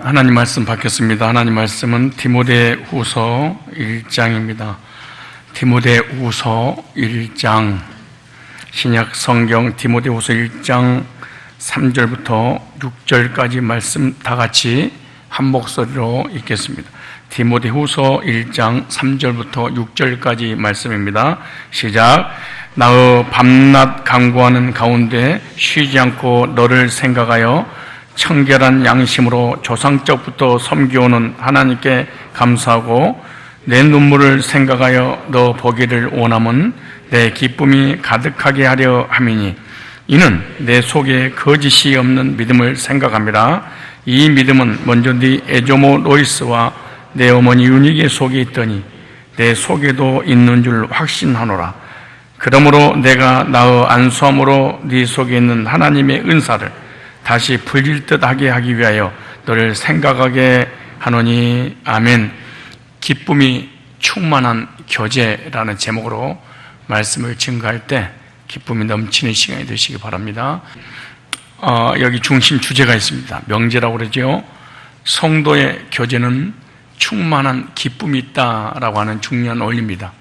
하나님 말씀 받겠습니다. 하나님 말씀은 디모데후서 1장입니다. 디모데후서 1장, 신약 성경 디모데후서 1장 3절부터 6절까지 말씀 다 같이 한 목소리로 읽겠습니다. 디모데후서 1장 3절부터 6절까지 말씀입니다. 시작. 나의 밤낮 간구하는 가운데 쉬지 않고 너를 생각하여 청결한 양심으로 조상적부터 섬겨오는 하나님께 감사하고 내 눈물을 생각하여 너 보기를 원함은 내 기쁨이 가득하게 하려 함이니 이는 내 속에 거짓이 없는 믿음을 생각합니다. 이 믿음은 먼저 네 에조모 로이스와 내 어머니 유니게 속에 있더니 내 속에도 있는 줄 확신하노라. 그러므로 내가 나의 안수함으로 네 속에 있는 하나님의 은사를 다시 불릴 듯하게 하기 위하여 너를 생각하게 하노니. 아멘. 기쁨이 충만한 교제라는 제목으로 말씀을 증거할 때 기쁨이 넘치는 시간이 되시기 바랍니다. 여기 중심 주제가 있습니다. 명제라고 그러죠. 성도의 교제는 충만한 기쁨이 있다라고 하는 중요한 원리입니다.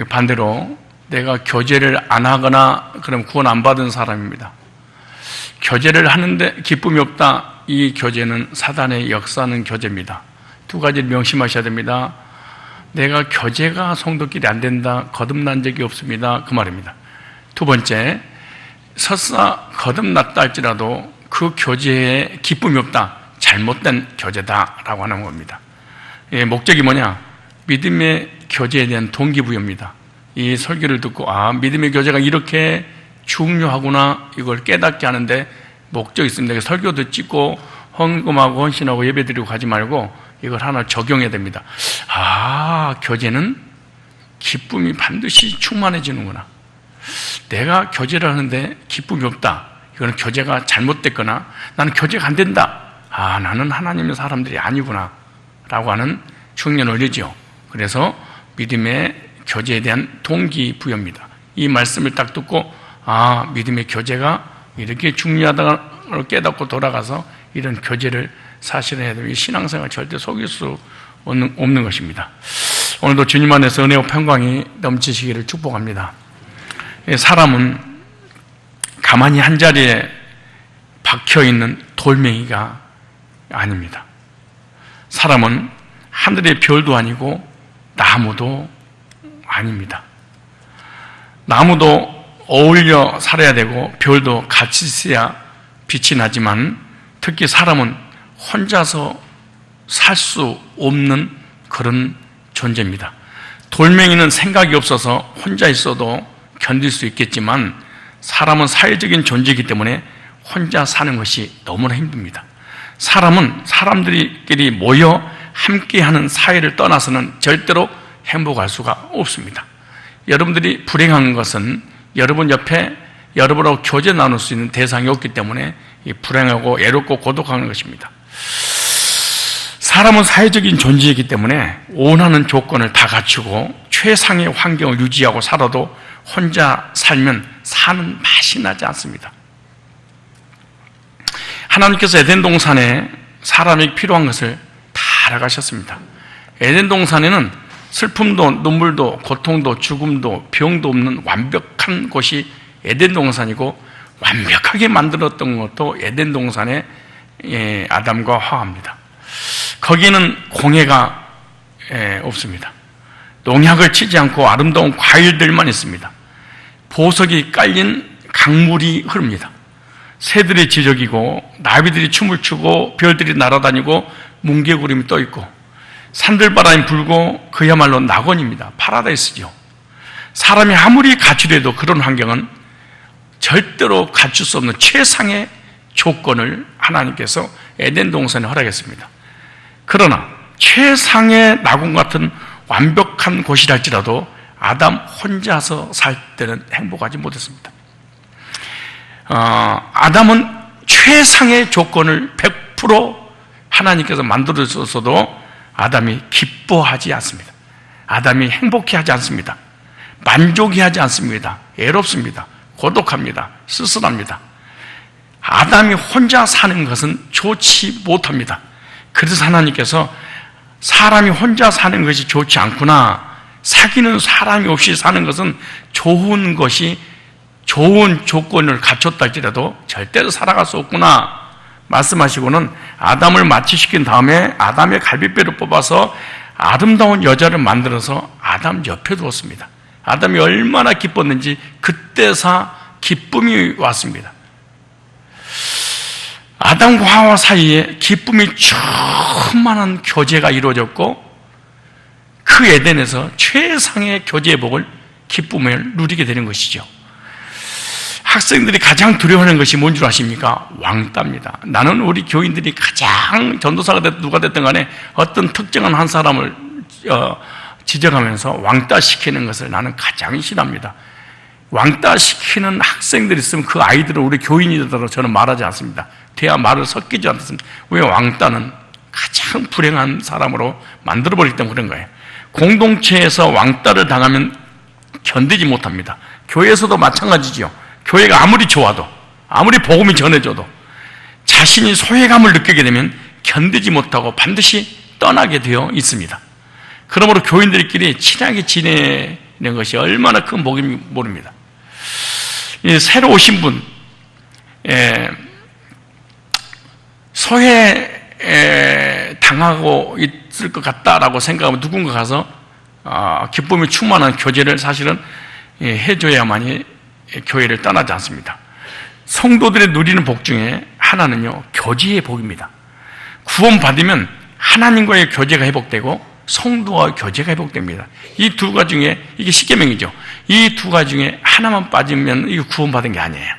반대로 내가 교제를 안 하거나 그럼 구원 안 받은 사람입니다. 교제를 하는데 기쁨이 없다. 이 교제는 사단의 역사하는 교제입니다. 두 가지를 명심하셔야 됩니다. 내가 교제가 성도끼리 안 된다. 거듭난 적이 없습니다. 그 말입니다. 두 번째, 설사 거듭났다 할지라도 그 교제에 기쁨이 없다. 잘못된 교제다라고 하는 겁니다. 목적이 뭐냐? 믿음의 교제에 대한 동기부여입니다. 이 설교를 듣고 믿음의 교제가 이렇게 중요하구나 이걸 깨닫게 하는데 목적이 있습니다. 설교도 찍고 헌금하고 헌신하고 예배드리고 가지 말고 이걸 하나 적용해야 됩니다. 교제는 기쁨이 반드시 충만해지는구나. 내가 교제를 하는데 기쁨이 없다. 이거는 교제가 잘못됐거나 나는 교제가 안 된다. 나는 하나님의 사람들이 아니구나 라고 하는 중요한 원리죠. 그래서 믿음의 교제에 대한 동기부여입니다. 이 말씀을 딱 듣고 믿음의 교제가 이렇게 중요하다고 깨닫고 돌아가서 이런 교제를 사실해야 되면 신앙생활 절대 속일 수 없는 것입니다. 오늘도 주님 안에서 은혜와 평강이 넘치시기를 축복합니다. 사람은 가만히 한 자리에 박혀있는 돌멩이가 아닙니다. 사람은 하늘의 별도 아니고 나무도 아닙니다. 나무도 어울려 살아야 되고 별도 같이 있어야 빛이 나지만 특히 사람은 혼자서 살 수 없는 그런 존재입니다. 돌멩이는 생각이 없어서 혼자 있어도 견딜 수 있겠지만 사람은 사회적인 존재이기 때문에 혼자 사는 것이 너무나 힘듭니다. 사람은 사람들끼리 모여 함께하는 사회를 떠나서는 절대로 행복할 수가 없습니다. 여러분들이 불행한 것은 여러분 옆에 여러분하고 교제 나눌 수 있는 대상이 없기 때문에 불행하고 외롭고 고독한 것입니다. 사람은 사회적인 존재이기 때문에 원하는 조건을 다 갖추고 최상의 환경을 유지하고 살아도 혼자 살면 사는 맛이 나지 않습니다. 하나님께서 에덴 동산에 사람이 필요한 것을 다 알아가셨습니다. 에덴 동산에는 슬픔도 눈물도 고통도 죽음도 병도 없는 완벽한 곳이 에덴 동산이고 완벽하게 만들었던 것도 에덴 동산의 아담과 하와입니다. 거기는 공해가 없습니다. 농약을 치지 않고 아름다운 과일들만 있습니다. 보석이 깔린 강물이 흐릅니다. 새들이 지저귀고 나비들이 춤을 추고 별들이 날아다니고 뭉게구름이 떠 있고 산들바람이 불고 그야말로 낙원입니다. 파라다이스죠. 사람이 아무리 갖추려도 그런 환경은 절대로 갖출 수 없는 최상의 조건을 하나님께서 에덴 동산에 허락했습니다. 그러나 최상의 낙원 같은 완벽한 곳이랄지라도 아담 혼자서 살 때는 행복하지 못했습니다. 아담은 최상의 조건을 100% 하나님께서 만들어줬어도 아담이 기뻐하지 않습니다. 아담이 행복해하지 않습니다. 만족해하지 않습니다. 애롭습니다. 고독합니다. 쓸쓸합니다. 아담이 혼자 사는 것은 좋지 못합니다. 그래서 하나님께서 사람이 혼자 사는 것이 좋지 않구나, 사귀는 사람이 없이 사는 것은 좋은 것이, 좋은 조건을 갖췄다 할지라도 절대로 살아갈 수 없구나 말씀하시고는 아담을 마취시킨 다음에 아담의 갈비뼈를 뽑아서 아름다운 여자를 만들어서 아담 옆에 두었습니다. 아담이 얼마나 기뻤는지 그때서 기쁨이 왔습니다. 아담과 하와 사이에 기쁨이 충만한 교제가 이루어졌고 그 에덴에서 최상의 교제의 복을, 기쁨을 누리게 되는 것이죠. 학생들이 가장 두려워하는 것이 뭔 줄 아십니까? 왕따입니다. 나는 우리 교인들이 가장, 전도사가 됐든 누가 됐든 간에 어떤 특정한 한 사람을 지적하면서 왕따시키는 것을 나는 가장 싫어합니다. 왕따시키는 학생들이 있으면 그 아이들은 우리 교인이더라도 저는 말하지 않습니다. 대화 말을 섞이지 않습니다. 왜? 왕따는 가장 불행한 사람으로 만들어버리기 때문에 그런 거예요. 공동체에서 왕따를 당하면 견디지 못합니다. 교회에서도 마찬가지지요. 교회가 아무리 좋아도, 아무리 복음이 전해져도 자신이 소외감을 느끼게 되면 견디지 못하고 반드시 떠나게 되어 있습니다. 그러므로 교인들끼리 친하게 지내는 것이 얼마나 큰 복인지 모릅니다. 새로 오신 분, 소외 당하고 있을 것 같다라고 생각하면 누군가 가서 기쁨이 충만한 교제를 사실은 해줘야만이 교회를 떠나지 않습니다. 성도들의 누리는 복 중에 하나는요, 교제의 복입니다. 구원받으면 하나님과의 교제가 회복되고 성도와 교제가 회복됩니다. 이 두 가지 중에, 이게 십계명이죠. 이 두 가지 중에 하나만 빠지면 이거 구원받은 게 아니에요.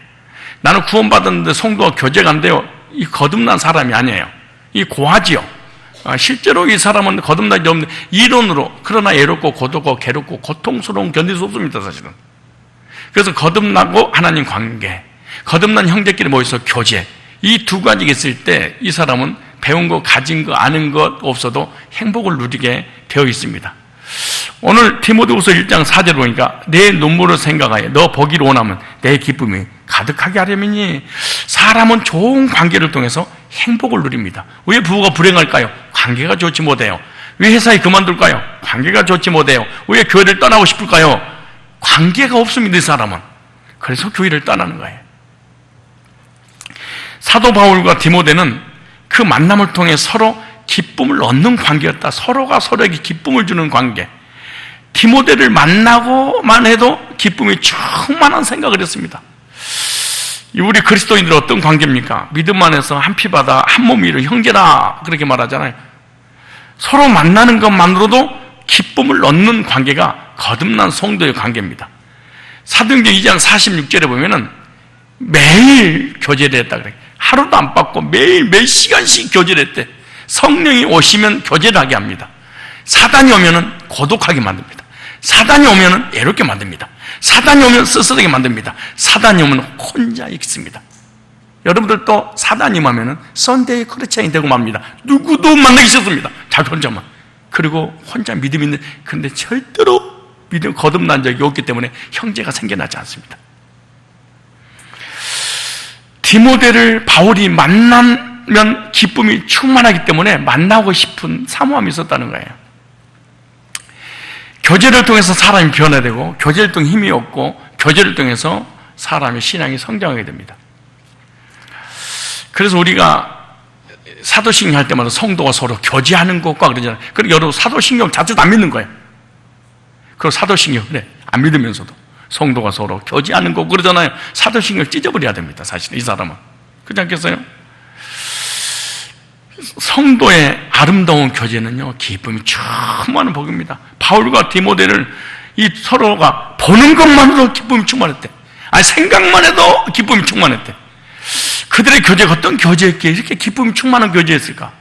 나는 구원받았는데 성도와 교제가 안 돼요. 이 거듭난 사람이 아니에요. 이 고하지요. 실제로 이 사람은 거듭난 게 없는, 이론으로, 그러나 애롭고 고독고 괴롭고 고통스러운 견딜 수 없습니다, 사실은. 그래서 거듭나고 하나님 관계, 거듭난 형제끼리 모여서 교제, 이 두 가지가 있을 때 이 사람은 배운 거, 가진 거, 아는 것 없어도 행복을 누리게 되어 있습니다. 오늘 디모데후서 1장 4절 보니까 내 눈물을 생각하여 너 보기를 원하면 내 기쁨이 가득하게 하려면이, 사람은 좋은 관계를 통해서 행복을 누립니다. 왜 부부가 불행할까요? 관계가 좋지 못해요. 왜 회사에 그만둘까요? 관계가 좋지 못해요. 왜 교회를 떠나고 싶을까요? 관계가 없습니다, 이 사람은. 그래서 교회를 떠나는 거예요. 사도 바울과 디모데는 그 만남을 통해 서로 기쁨을 얻는 관계였다. 서로가 서로에게 기쁨을 주는 관계. 디모데를 만나고만 해도 기쁨이 충만한 생각을 했습니다. 우리 그리스도인들은 어떤 관계입니까? 믿음 안에서 한 피바다 한 몸이 이루 형제라 그렇게 말하잖아요. 서로 만나는 것만으로도 기쁨을 얻는 관계가 거듭난 성도의 관계입니다. 사도행전 2장 46절에 보면은 매일 교제를 했다 그래요. 하루도 안 빠고 매일 몇 시간씩 교제를 했대. 성령이 오시면 교제를 하게 합니다. 사단이 오면은 고독하게 만듭니다. 사단이 오면은 애롭게 만듭니다. 사단이 오면 쓸쓸하게 만듭니다. 사단이 오면 혼자 있습니다. 여러분들도 사단이 오면은 썬데이 크리스찬이 되고 맙니다. 누구도 만나기 싫습니다. 자기 혼자만. 그리고 혼자 믿음 있는, 근데 절대로 믿음 거듭난 적이 없기 때문에 형제가 생겨나지 않습니다. 디모데를 바울이 만나면 기쁨이 충만하기 때문에 만나고 싶은 사모함이 있었다는 거예요. 교제를 통해서 사람이 변화되고, 교제를 통해 힘이 얻고, 교제를 통해서 사람의 신앙이 성장하게 됩니다. 그래서 우리가 사도신경 할 때마다 성도가 서로 교제하는 것과 그러잖아요. 그리고 여러분 사도신경 자체도 안 믿는 거예요. 그리고 사도신경, 그래, 안 믿으면서도 성도가 서로 교제하는 거 그러잖아요. 사도신경을 찢어버려야 됩니다, 사실 이 사람은. 그렇지 않겠어요? 성도의 아름다운 교제는요, 기쁨이 충만한 복입니다. 바울과 디모데를 이 서로가 보는 것만으로 기쁨이 충만했대. 아니, 생각만 해도 기쁨이 충만했대. 그들의 교제가 어떤 교제였기에 이렇게 기쁨이 충만한 교제였을까?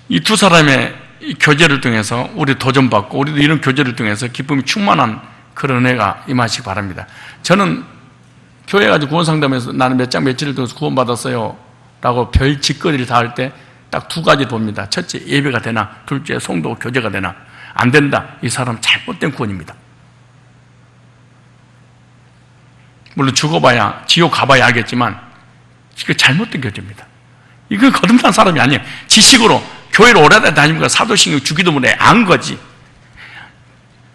이 두 사람의 교제를 통해서 우리 도전받고, 우리도 이런 교제를 통해서 기쁨이 충만한 그런 은혜가 임하시기 바랍니다. 저는 교회 가지고 구원 상담에서 나는 몇 장 며칠을 통해서 구원받았어요 라고 별 짓거리를 다 할 때 딱 두 가지 봅니다. 첫째, 예배가 되나, 둘째, 성도 교제가 되나. 안 된다, 이 사람 잘못된 구원입니다. 물론 죽어봐야, 지옥 가봐야 알겠지만, 이거 잘못된 교제입니다. 이거 거듭난 사람이 아니에요. 지식으로 교회를 오래 다니니까 사도신경 주기도문에 안 거지.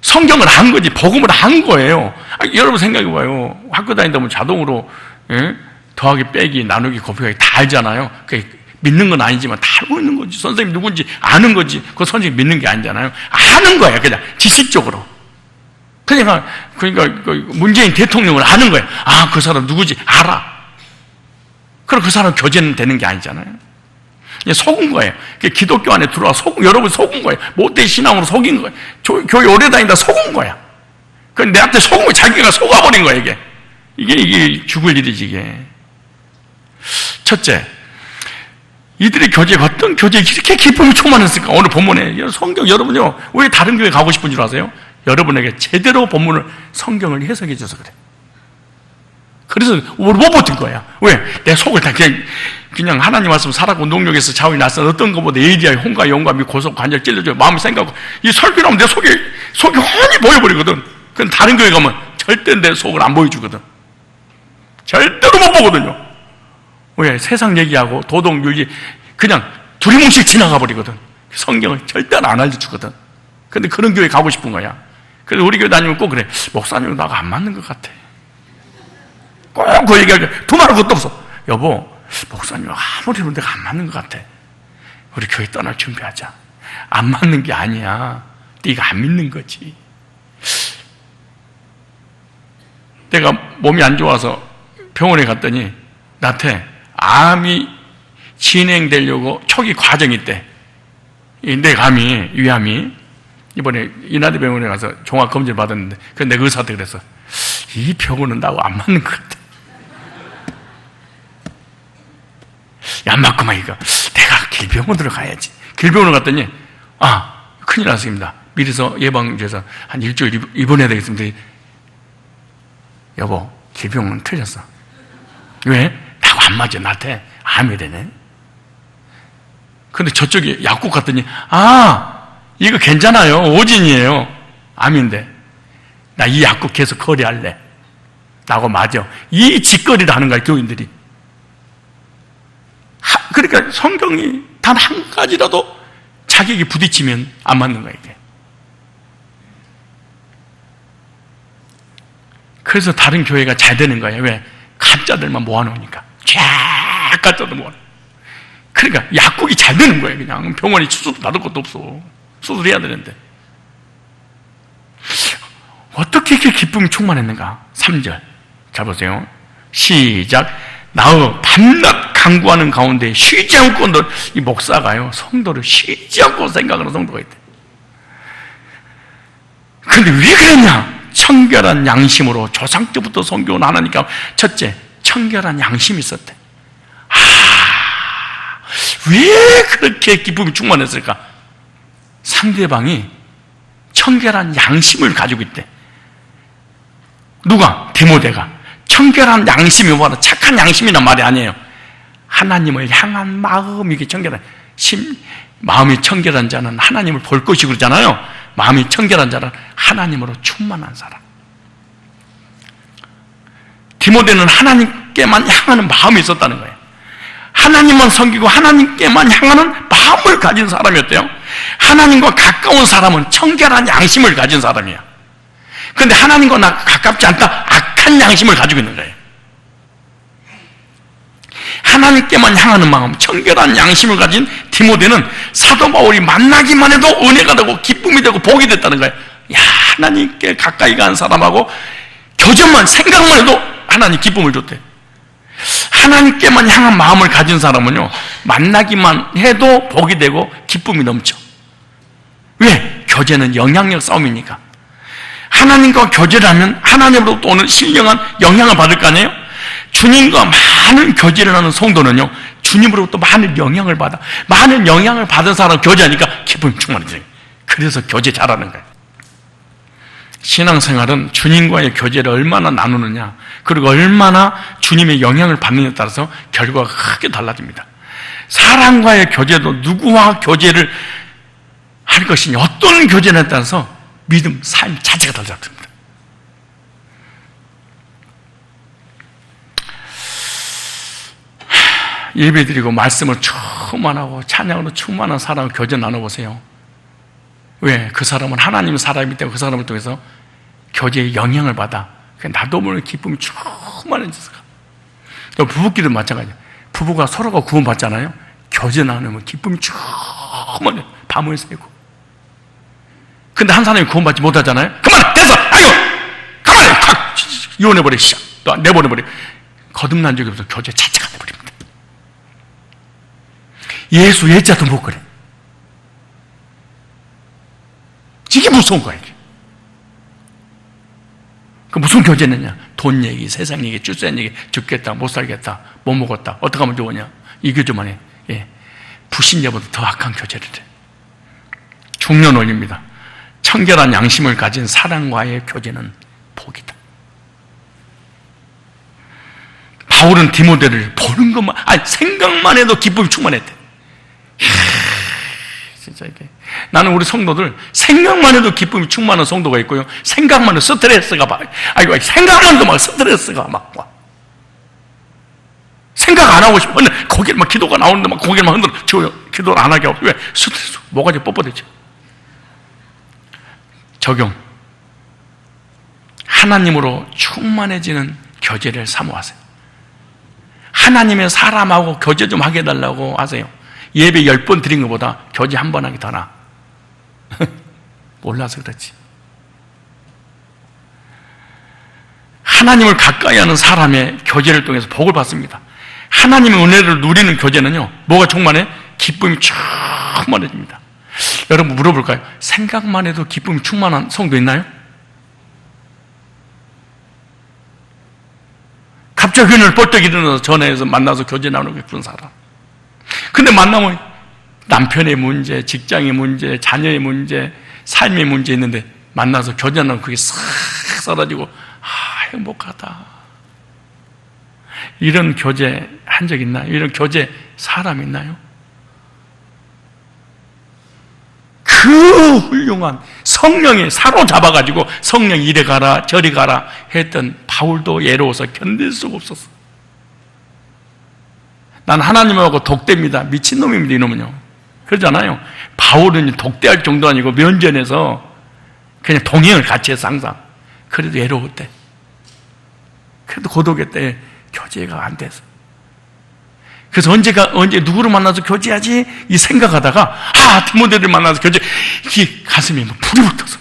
성경을 안 거지. 복음을 안 거예요. 여러분 생각해봐요. 학교 다니다 보면 자동으로, 예? 더하기, 빼기, 나누기, 곱하기 다 알잖아요. 믿는 건 아니지만 다 알고 있는 거지. 선생님 누군지 아는 거지. 그 선생님 믿는 게 아니잖아요. 아는 거야. 그냥 지식적으로. 그러니까 문재인 대통령을 아는 거야. 아, 그 사람 누구지? 알아. 그럼 그 사람 교제는 되는 게 아니잖아요. 속은 거예요. 기독교 안에 들어와 여러분 속은 거예요. 못된 신앙으로 속인 거예요. 교회 오래 다니다 속은 거야. 내한테 속은 거야. 자기가 속아버린 거야, 이게. 이게 죽을 일이지, 이게. 첫째, 이들의 교제가 어떤 교제에 이렇게 기쁨이 충만했을까? 오늘 본문에 성경 여러분요, 왜 다른 교회 가고 싶은 줄 아세요? 여러분에게 제대로 본문을 성경을 해석해 줘서 그래. 그래서 못 버틴 거야. 왜? 내 속을 다 그냥 하나님 말씀 살았고 농력에서 자원이 났어. 어떤 것보다 에이디아의 혼과 영감이 고속 관절 찔러줘요. 마음이 생각하고 이 설교를 하면 내 속이 훤히 보여버리거든. 그건 다른 교회 가면 절대 내 속을 안 보여주거든. 절대로 못 보거든요. 왜? 세상 얘기하고 도덕 윤리 그냥 두리뭉실 지나가 버리거든. 성경을 절대로 안 알려주거든. 근데 그런 교회 가고 싶은 거야. 그래서 우리 교회 다니면 꼭 그래. 목사님 나가 안 맞는 것 같아. 꼭 그 얘기하고 두말할 것도 없어. 여보, 목사님 아무리 해도 내가 안 맞는 것 같아. 우리 교회 떠날 준비하자. 안 맞는 게 아니야. 네가 안 믿는 거지. 내가 몸이 안 좋아서 병원에 갔더니 나한테 암이 진행되려고 초기 과정이 있대. 내 감이, 위암이. 이번에 인하대 병원에 가서 종합검진을 받았는데 내가 의사한테 그랬어. 이 병원은 나하고 안 맞는 것 같아. 안 맞구만 이거. 내가 길병원으로 가야지. 길병원으로 갔더니 큰일 났습니다. 미리서 예방주에서 한 일주일 입원해야 되겠습니다. 여보, 길병원은 틀렸어. 왜? 나하고 안 맞아. 나한테 암이 되네. 근데 저쪽에 약국 갔더니 이거 괜찮아요. 오진이에요. 암인데 나 이 약국 계속 거래할래. 나하고 맞아. 이 짓거리를 하는 거야 교인들이. 그러니까 성경이 단 한 가지라도 자격이 부딪히면 안 맞는 거야 이게. 그래서 다른 교회가 잘 되는 거예요. 왜? 가짜들만 모아놓으니까. 쫙 가짜들 모아놓. 그러니까 약국이 잘 되는 거예요. 그냥 병원에 수술도 받을 것도 없어. 수술해야 되는데. 어떻게 이렇게 기쁨이 충만했는가? 3절 잘 보세요. 시작. 나의 밤낮 간구하는 가운데 쉬지 않고 이 목사가요 성도를 쉬지 않고 생각하는 성도가 있대. 근데 왜 그랬냐? 청결한 양심으로 조상 때부터 섬겨온 하나님께 첫째 청결한 양심이 있었대. 왜 그렇게 기쁨이 충만했을까? 상대방이 청결한 양심을 가지고 있대. 누가? 디모데가. 청결한 양심이 뭐라 착한 양심이란 말이 아니에요. 하나님을 향한 마음이 청결한 마음이 청결한 자는 하나님을 볼 것이고 그러잖아요. 마음이 청결한 자는 하나님으로 충만한 사람. 디모데는 하나님께만 향하는 마음이 있었다는 거예요. 하나님만 섬기고 하나님께만 향하는 마음을 가진 사람이었대요. 하나님과 가까운 사람은 청결한 양심을 가진 사람이야. 그런데 하나님과 가깝지 않다 악한 양심을 가지고 있는 거예요. 하나님께만 향하는 마음, 청결한 양심을 가진 디모데는 사도 바울이 만나기만 해도 은혜가 되고 기쁨이 되고 복이 됐다는 거예요. 야, 하나님께 가까이 간 사람하고 교제만 생각만 해도 하나님 기쁨을 줬대. 하나님께만 향한 마음을 가진 사람은요 만나기만 해도 복이 되고 기쁨이 넘쳐. 왜? 교제는 영향력 싸움이니까. 하나님과 교제를 하면 하나님으로부터 오는 신령한 영향을 받을 거 아니에요? 주님과 많은 교제를 하는 성도는요 주님으로부터 많은 영향을 받아. 많은 영향을 받은 사람 교제하니까 기쁨이 충만해져요. 그래서 교제 잘하는 거예요. 신앙생활은 주님과의 교제를 얼마나 나누느냐, 그리고 얼마나 주님의 영향을 받느냐에 따라서 결과가 크게 달라집니다. 사람과의 교제도 누구와 교제를 할 것이냐, 어떤 교제냐에 따라서 믿음, 삶 자체가 달라집니다. 예배드리고 말씀을 충만하고 찬양으로 충만한 사람을 교제 나눠보세요. 왜? 그 사람은 하나님의 사람이기 때문에 그 사람을 통해서 교제의 영향을 받아. 나도 모르는 기쁨이 충만해졌어. 또 부부끼리도 마찬가지야. 부부가 서로가 구원받잖아요. 교제 나누면 기쁨이 충만해. 밤을 새고. 근데 한 사람이 구원받지 못하잖아요. 그만! 됐어! 아이고! 가만히! 확! 이혼해버려. 또 내보내버려. 거듭난 적이 없어. 교제 자체가 돼버립니다. 예수 예자도 못 그래. 이게 무서운 거야, 이게. 그 무슨 교제느냐? 돈 얘기, 세상 얘기, 출산 얘기, 죽겠다, 못 살겠다, 못 먹었다, 어떻게 하면 좋으냐? 이 교제만 해. 예. 불신자보다 더 악한 교제를 해. 중년원입니다. 청결한 양심을 가진 사랑과의 교제는 복이다. 바울은 디모데를 보는 것만, 아니, 생각만 해도 기쁨이 충만했대. 진짜 이게. 나는 우리 성도들 생각만 해도 기쁨이 충만한 성도가 있고요. 생각만 해도 스트레스가 막, 아이고, 생각만 해도 막 스트레스가 막 와. 생각 안 하고 싶은데, 거기를 막 기도가 나오는데 막 고개를 막 흔들어. 저 기도를 안 하게 하고. 왜? 스트레스, 뭐가지 뻣뻣해져. 적용. 하나님으로 충만해지는 교제를 사모하세요. 하나님의 사람하고 교제 좀 하게 해달라고 하세요. 예배 10번 드린 것보다 교제 한 번 하기 더 나아. 몰라서 그렇지. 하나님을 가까이 하는 사람의 교제를 통해서 복을 받습니다. 하나님의 은혜를 누리는 교제는요, 뭐가 충만해? 기쁨이 충만해집니다. 여러분 물어볼까요? 생각만 해도 기쁨이 충만한 성도 있나요? 갑자기 그날 벌떡 일어나서 전화해서 만나서 교제 나누고 그런 사람. 근데 만나면 남편의 문제, 직장의 문제, 자녀의 문제, 삶의 문제 있는데 만나서 교제 나누면 그게 싹 사라지고, 행복하다. 이런 교제 한 적 있나요? 이런 교제 사람 있나요? 그 훌륭한 성령에 사로잡아가지고 성령 이래 가라 저리 가라 했던 바울도 예로워서 견딜 수가 없었어. 난 하나님하고 독대입니다. 미친놈입니다. 이놈은요. 그러잖아요. 바울은 독대할 정도 아니고 면전에서 그냥 동행을 같이 해서 항상. 그래도 외로웠대. 그래도 고독했대. 교제가 안 돼서. 그래서 언제 누구를 만나서 교제하지? 이 생각하다가, 디모데를 만나서 교제, 이 가슴이 막 불이 붙어서.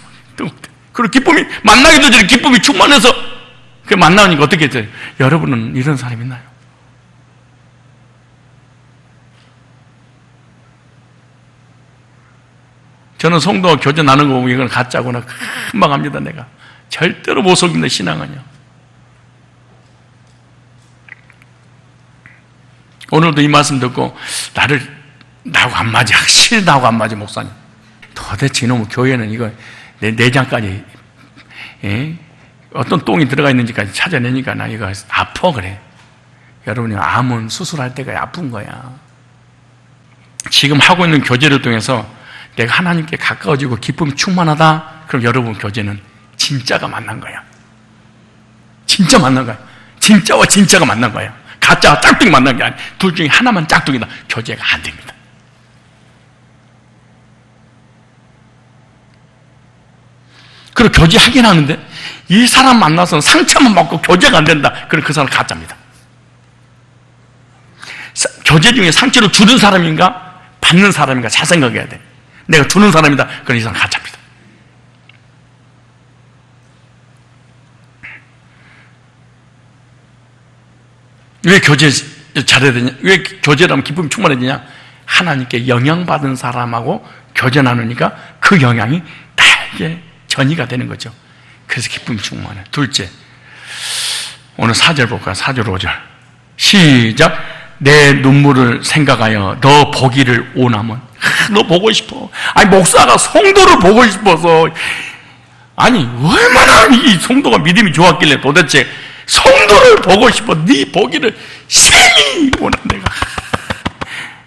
그리고 기쁨이, 만나기도 전에 기쁨이 충만해서, 그 만나니까 어떻게 돼요? 여러분은 이런 사람 있나요? 저는 성도와 교제 나누는 거 보면 이건 가짜구나. 금방 합니다, 내가. 절대로 못 속입니다, 신앙은요. 오늘도 이 말씀 듣고, 나하고 안 맞아. 확실히 나하고 안 맞아, 목사님. 도대체 이놈의 교회는 이거, 내장까지, 어떤 똥이 들어가 있는지까지 찾아내니까 나 이거 아파, 그래. 여러분이 암은 수술할 때가 아픈 거야. 지금 하고 있는 교제를 통해서 내가 하나님께 가까워지고 기쁨이 충만하다? 그럼 여러분 교제는 진짜가 만난 거야. 진짜 만난 거야. 진짜와 진짜가 만난 거야. 가짜와 짝퉁이 만난 게 아니야. 둘 중에 하나만 짝퉁이다. 교제가 안 됩니다. 그리고 교제하긴 하는데 이 사람 만나서는 상처만 받고 교제가 안 된다. 그럼 그 사람 가짜입니다. 교제 중에 상처를 주는 사람인가 받는 사람인가 잘 생각해야 돼. 내가 주는 사람이다. 그럼 이 사람 가짜입니다. 왜 교제 잘해야 되냐? 왜 교제를 하면 기쁨이 충만해지냐? 하나님께 영향받은 사람하고 교제 나누니까 그 영향이 나에게 전이가 되는 거죠. 그래서 기쁨이 충만해. 둘째, 오늘 4절 볼까요? 4절 5절 시작. 내 눈물을 생각하여 너 보기를 원하면, 너 보고 싶어. 아니 목사가 성도를 보고 싶어서, 아니 얼마나 이 성도가 믿음이 좋았길래 도대체 성도를 보고 싶어. 네 보기를 심히 원한 내가.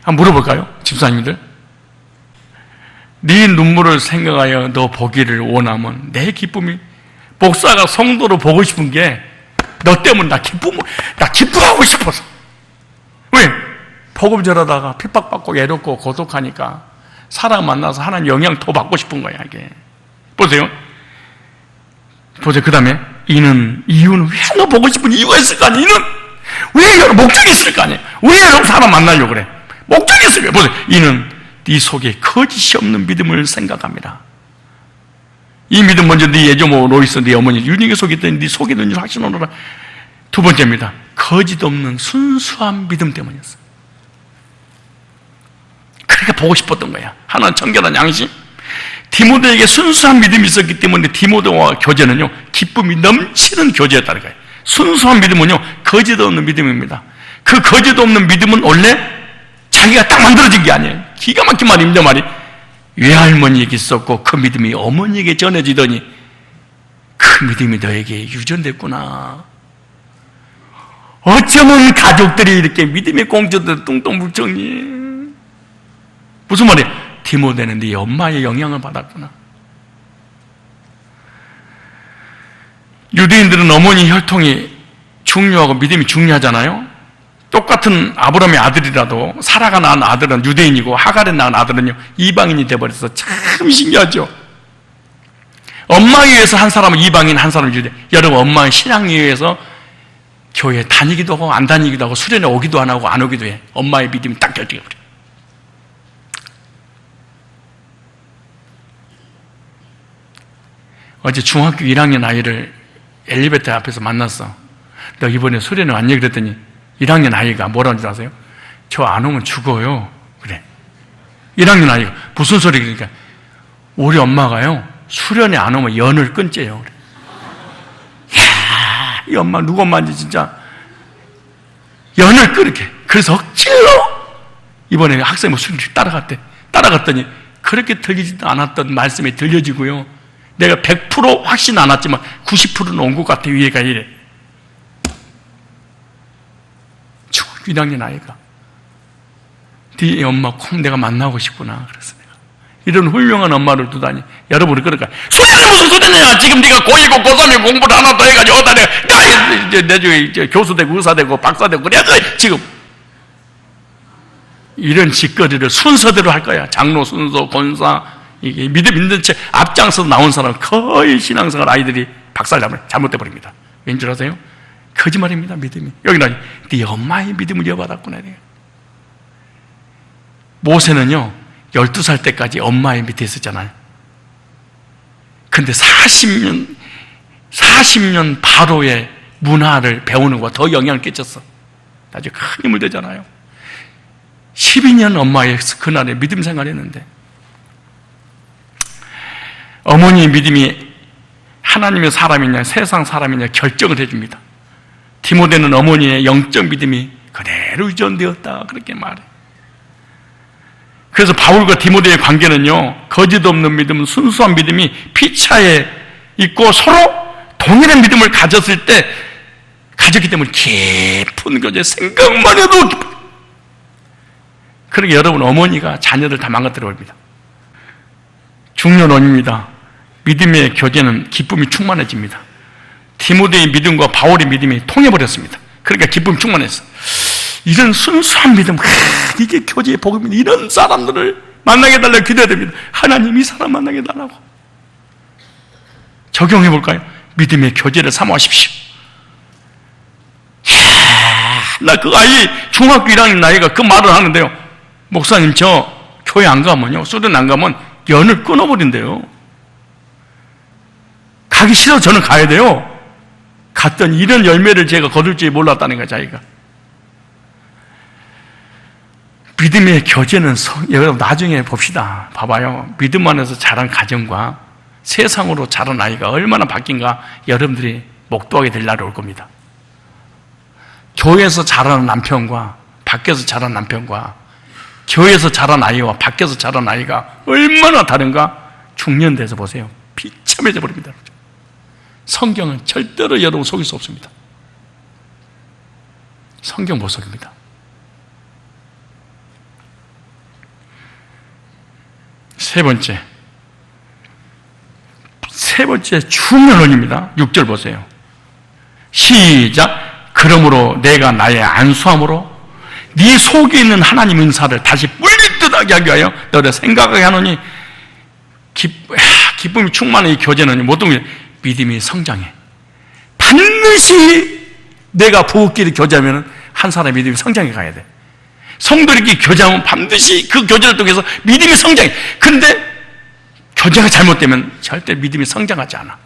한번 물어볼까요? 집사님들. 네 눈물을 생각하여 너 보기를 원하면 내 기쁨이, 목사가 성도를 보고 싶은 게 너 때문에 나 기뻐하고 싶어서. 왜? 복음 전하다가 핍박받고 외롭고 고독하니까 사람 만나서 하나님 영향 더 받고 싶은 거야, 이게. 보세요. 그 다음에 이유는 왜 너 보고 싶은 이유가 있을 거 아니야? 이는 왜 여러 목적이 있을 거 아니야? 왜 여러 사람 만나려고 그래? 목적이 있을 거야. 보세요. 이는 네 속에 거짓이 없는 믿음을 생각합니다. 이 믿음 먼저 네 예조모 로이스 네 어머니 유닉의 속에 있던 네 속에 있는 줄 확신하노라. 두 번째입니다. 거짓 없는 순수한 믿음 때문이었어. 그러니까 보고 싶었던 거야. 하나는 정결한 양심. 디모데에게 순수한 믿음이 있었기 때문에 디모데와 교제는요, 기쁨이 넘치는 교제였다는 거예요. 순수한 믿음은요, 거짓 없는 믿음입니다. 그 거짓 없는 믿음은 원래 자기가 딱 만들어진 게 아니에요. 기가 막힌 말입니다, 말이. 외할머니에게 있었고 그 믿음이 어머니에게 전해지더니 그 믿음이 너에게 유전됐구나. 어쩌면 가족들이 이렇게 믿음의 공주들 뚱뚱 뭉청니. 무슨 말이에요? 디모데는 네 엄마의 영향을 받았구나. 유대인들은 어머니 혈통이 중요하고 믿음이 중요하잖아요. 똑같은 아브라함의 아들이라도 사라가 낳은 아들은 유대인이고 하갈이 낳은 아들은요 이방인이 돼버려서 참 신기하죠. 엄마에 의해서 한 사람은 이방인, 한 사람은 유대. 여러분, 엄마의 신앙에 의해서 교회에 다니기도 하고 안 다니기도 하고 수련회 오기도 안 하고 안 오기도 해. 엄마의 믿음이 딱 결정해버려. 어제 중학교 1학년 아이를 엘리베이터 앞에서 만났어. 너 이번에 수련회 왔냐 그랬더니 1학년 아이가 뭐라는 줄 아세요? 저 안 오면 죽어요. 그래. 1학년 아이가 무슨 소리? 그러니까 우리 엄마가요 수련회 안 오면 연을 끊재요. 그래. 이야, 이 엄마 누구 엄마인지 진짜 연을 끊게. 그래서 억지로 이번에 학생이 수련회 따라갔대. 따라갔더니 그렇게 들리지도 않았던 말씀이 들려지고요. 내가 100% 확신 안 왔지만 90%는 온 것 같아. 위에가 이래. 1학년 아이가 네 엄마 꼭 내가 만나고 싶구나. 그래서 내가 이런 훌륭한 엄마를 두다니. 여러분이 그럴까? 수련회 무슨 수련회야? 지금 네가 고2고 고3에 공부를 하나 더 해가지고 어디다 내가 내중에 이제 교수 되고 의사 되고 박사 되고 그래야지. 지금 이런 짓거리를 순서대로 할 거야. 장로 순서, 권사. 이게 믿음 있는 채 앞장서 나온 사람 거의 신앙생활 아이들이 박살나면 잘못돼 버립니다. 왠 줄 아세요? 거짓말입니다. 믿음이. 여기는 네 엄마의 믿음을 이어받았구나. 모세는요 12살 때까지 엄마의 밑에 있었잖아요. 근데 40년 바로의 문화를 배우는 것과 더 영향을 끼쳤어. 나중에 큰 힘을 되잖아요. 12년 엄마의 그날에 믿음 생활했는데 어머니의 믿음이 하나님의 사람이냐 세상 사람이냐 결정을 해줍니다. 디모데는 어머니의 영적 믿음이 그대로 유전되었다 그렇게 말해. 그래서 바울과 디모데의 관계는요 거짓 없는 믿음, 순수한 믿음이 피차에 있고 서로 동일한 믿음을 가졌을 때 가졌기 때문에 깊은 거죠. 생각만 해도 깊어. 그러니까 여러분 어머니가 자녀들 다 망가뜨려 버립니다. 중요론입니다. 믿음의 교제는 기쁨이 충만해집니다. 디모데의 믿음과 바울의 믿음이 통해버렸습니다. 그러니까 기쁨이 충만했어. 이런 순수한 믿음, 이게 교제의 복음입니다. 이런 사람들을 만나게 해달라고 기도해야 됩니다. 하나님 이 사람 만나게 해달라고. 적용해볼까요? 믿음의 교제를 사모하십시오. 나 그 아이 중학교 1학년 나이가 그 말을 하는데요. 목사님 저 교회 안 가면요 수련 안 가면 연을 끊어버린대요. 가기 싫어서 저는 가야 돼요. 갔더니 이런 열매를 제가 거둘지 몰랐다는 거야 자기가. 믿음의 교제는 여러분 나중에 봅시다. 봐봐요. 믿음 안에서 자란 가정과 세상으로 자란 아이가 얼마나 바뀐가 여러분들이 목도하게 될 날이 올 겁니다. 교회에서 자라는 남편과 밖에서 자란 남편과 교회에서 자란 아이와 밖에서 자란 아이가 얼마나 다른가 중년 돼서 보세요. 비참해져 버립니다. 성경은 절대로 여러분 속일 수 없습니다. 성경 못 속입니다. 세 번째 중요론입니다. 6절 보세요. 시작. 그러므로 내가 나의 안수함으로 네 속에 있는 하나님 은사를 다시 뿔리듯하게 하기 위하여 너를 생각하게 하노니 기쁨이 충만한 이 교제는 모든 믿음이 성장해. 반드시 내가 부엌끼리 교제하면 한 사람의 믿음이 성장해 가야 돼. 성도들끼리 교제하면 반드시 그 교제를 통해서 믿음이 성장해. 근데 교제가 잘못되면 절대 믿음이 성장하지 않아.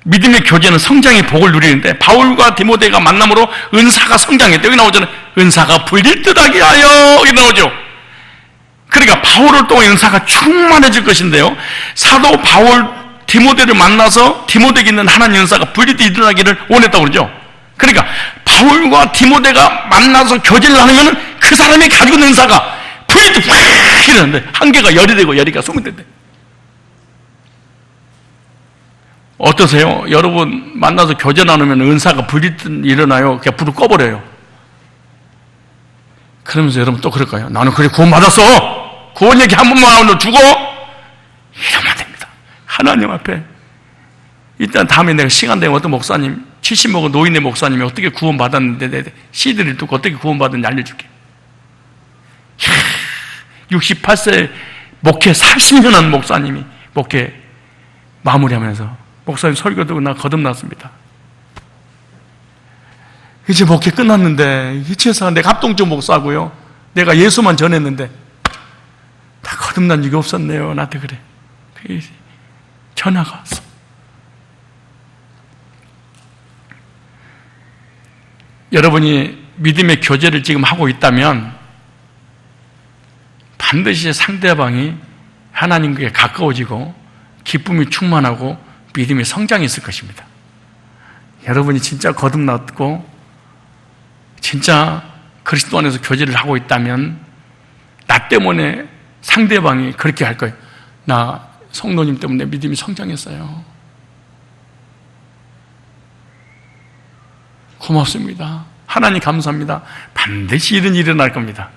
믿음의 교제는 성장의 복을 누리는데 바울과 디모데가 만남으로 은사가 성장했대. 여기 나오잖아요. 은사가 불릴 듯하게 하여 여기 나오죠. 그러니까 바울을 통해 은사가 충만해질 것인데요, 사도 바울 디모데를 만나서 디모데에게 있는 하나님 은사가 불릴 듯 일어나기를 원했다고 그러죠. 그러니까 바울과 디모데가 만나서 교제를 하면 그 사람이 가지고 있는 은사가 불릴 듯 확 일어나는데 한 개가 열이 되고 열이가 소문이 된대. 어떠세요? 여러분 만나서 교제 나누면 은사가 불릴 듯 일어나요? 그냥 불을 꺼버려요. 그러면서 여러분 또 그럴까요? 나는 그래 구원받았어. 구원 얘기 한 번만 하면 죽어. 이러면 안 됩니다. 하나님 앞에 일단 다음에 내가 시간 되면 어떤 목사님 70 먹은 노인네 목사님이 어떻게 구원받았는데 내 CD를 듣고 어떻게 구원받았는지 알려줄게. 68세 목회 40년 한 목사님이 목회 마무리하면서 목사님 설교 듣고 나 거듭났습니다. 이제 목회 끝났는데 이제서 내가 합동적 목사고요, 내가 예수만 전했는데 다 거듭난 적이 없었네요. 나한테 그래. 전화가 왔어. 여러분이 믿음의 교제를 지금 하고 있다면 반드시 상대방이 하나님께 가까워지고 기쁨이 충만하고 믿음의 성장이 있을 것입니다. 여러분이 진짜 거듭났고 진짜 그리스도 안에서 교제를 하고 있다면 나 때문에 상대방이 그렇게 할 거예요. 나 성도님 때문에 믿음이 성장했어요. 고맙습니다. 하나님 감사합니다. 반드시 이런 일이 일어날 겁니다.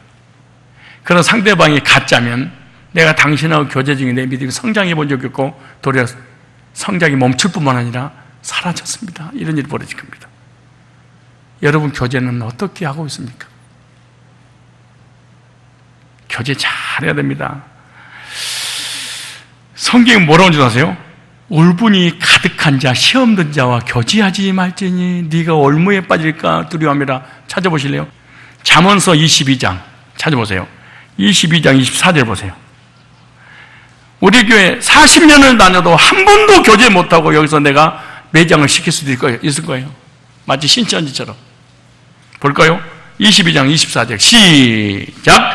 그런 상대방이 가짜면 내가 당신하고 교제 중에 내 믿음이 성장해 본 적이 없고 도리어 성장이 멈출 뿐만 아니라 사라졌습니다. 이런 일이 벌어질 겁니다. 여러분 교제는 어떻게 하고 있습니까? 교제 잘해야 됩니다. 성경이 뭐라고 하는지 아세요? 울분이 가득한 자 시험 든 자와 교제하지 말지니 네가 올무에 빠질까 두려워함이라. 찾아보실래요? 잠언서 22장 찾아보세요. 22장 24절 보세요. 우리 교회 40년을 다녀도 한 번도 교제 못하고 여기서 내가 매장을 시킬 수도 있을 거예요. 마치 신천지처럼. 볼까요? 22장 24절 시작.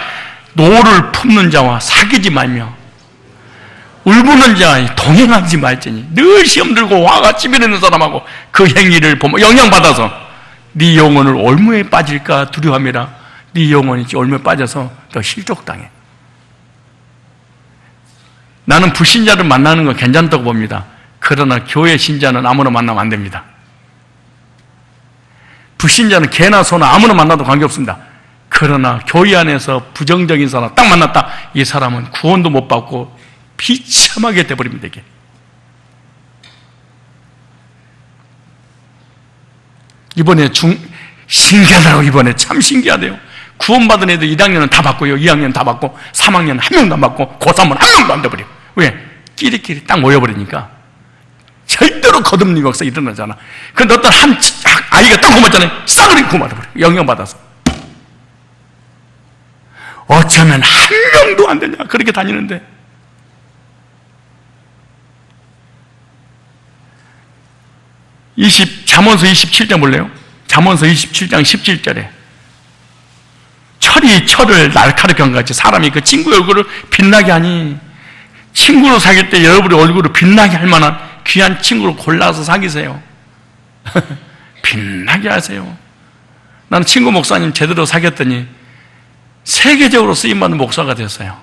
노를 품는 자와 사귀지 말며 울부는 자 동행하지 말지니 늘 시험 들고 화가 찌르는 사람하고 그 행위를 보면 영향받아서 네 영혼을 올무에 빠질까 두려워함이라. 네 영혼이 올무에 빠져서 너 실족당해. 나는 불신자를 만나는 건 괜찮다고 봅니다. 그러나 교회 신자는 아무나 만나면 안 됩니다. 불신자는 개나 소나 아무나 만나도 관계없습니다. 그러나 교회 안에서 부정적인 사람 딱 만났다, 이 사람은 구원도 못 받고 비참하게 돼버립니다. 이게 이번에 신기하더라고. 이번에 참 신기하대요. 구원받은 애들 1학년은 다 받고요, 2학년 다 받고 3학년 한 명도 안 받고 고3은 한 명도 안 돼버려요. 왜? 끼리끼리 딱 모여버리니까 절대로 거듭림 역사 일어나잖아. 근데 어떤 한 아이가 딱 구원받잖아요. 싸그리 구원받아버려요. 영향받아서. 어쩌면 한 명도 안 되냐 그렇게 다니는데. 잠언서 27장 볼래요? 잠언서 27장 17절에 철이 철을 날카롭게 한 같이 사람이 그 친구의 얼굴을 빛나게 하니, 친구로 사귈 때 여러분의 얼굴을 빛나게 할 만한 귀한 친구를 골라서 사귀세요. 빛나게 하세요. 나는 친구 목사님 제대로 사귀었더니 세계적으로 쓰임받는 목사가 됐어요.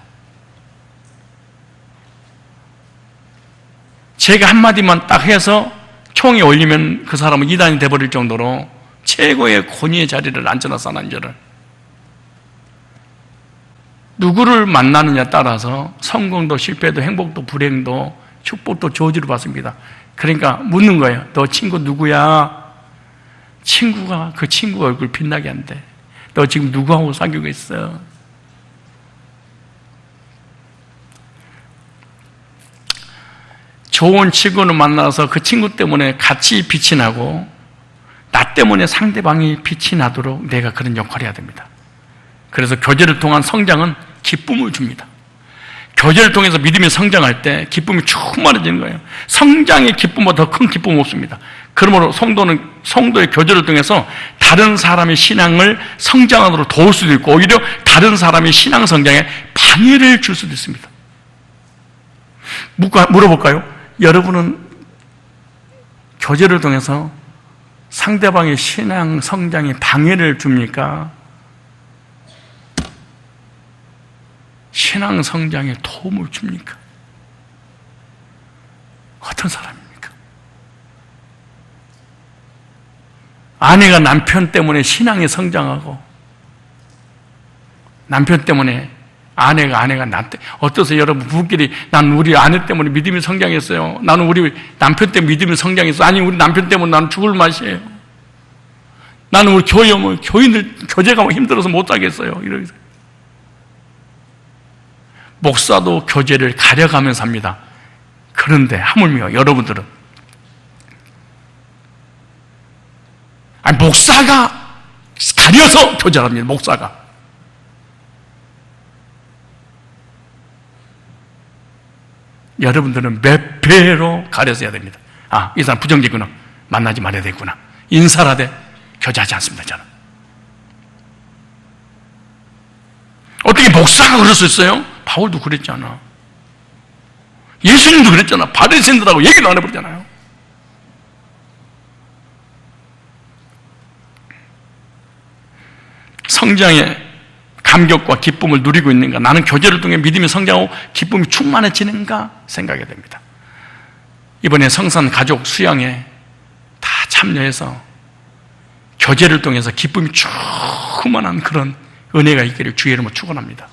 제가 한마디만 딱 해서 총에 올리면 그 사람은 이단이 돼버릴 정도로 최고의 권위의 자리를 앉혀놨어. 난저를 누구를 만나느냐에 따라서 성공도 실패도 행복도 불행도 축복도 저주를 받습니다. 그러니까 묻는 거예요. 너 친구 누구야? 친구가 그 친구 얼굴 빛나게 한대. 너 지금 누구하고 사귀고 있어? 좋은 친구를 만나서 그 친구 때문에 같이 빛이 나고 나 때문에 상대방이 빛이 나도록 내가 그런 역할을 해야 됩니다. 그래서 교제를 통한 성장은 기쁨을 줍니다. 교제를 통해서 믿음이 성장할 때 기쁨이 충만해지는 거예요. 성장의 기쁨보다 더 큰 기쁨은 없습니다. 그러므로 성도의 교제를 통해서 다른 사람의 신앙을 성장하도록 도울 수도 있고 오히려 다른 사람의 신앙 성장에 방해를 줄 수도 있습니다. 물어볼까요? 여러분은 교제를 통해서 상대방의 신앙 성장에 방해를 줍니까? 신앙 성장에 도움을 줍니까? 어떤 사람입니까? 아내가 남편 때문에 신앙이 성장하고 남편 때문에 아내가 나 때 어떠세요? 여러분 부부끼리 난 우리 아내 때문에 믿음이 성장했어요. 나는 우리 남편 때문에 믿음이 성장했어. 아니 우리 남편 때문에 나는 죽을 맛이에요. 나는 우리 교인들 교제가 힘들어서 못 살겠어요. 이러면서 목사도 교제를 가려가면서 합니다. 그런데 하물며 여러분들은 목사가 가려서 교제를 합니다. 목사가 여러분들은 몇 배로 가려서 해야 됩니다. 이 사람 부정적이구나. 만나지 말아야 되겠구나. 인사를 하되 교제하지 않습니다. 저는. 어떻게 목사가 그럴 수 있어요? 바울도 그랬잖아. 예수님도 그랬잖아. 바리새인들하고 얘기도 안 해버리잖아요. 성장의 감격과 기쁨을 누리고 있는가? 나는 교제를 통해 믿음이 성장하고 기쁨이 충만해지는가? 생각해야 됩니다. 이번에 성산 가족 수양에 다 참여해서 교제를 통해서 기쁨이 충만한 그런 은혜가 있기를 주의 이름으로 축원합니다.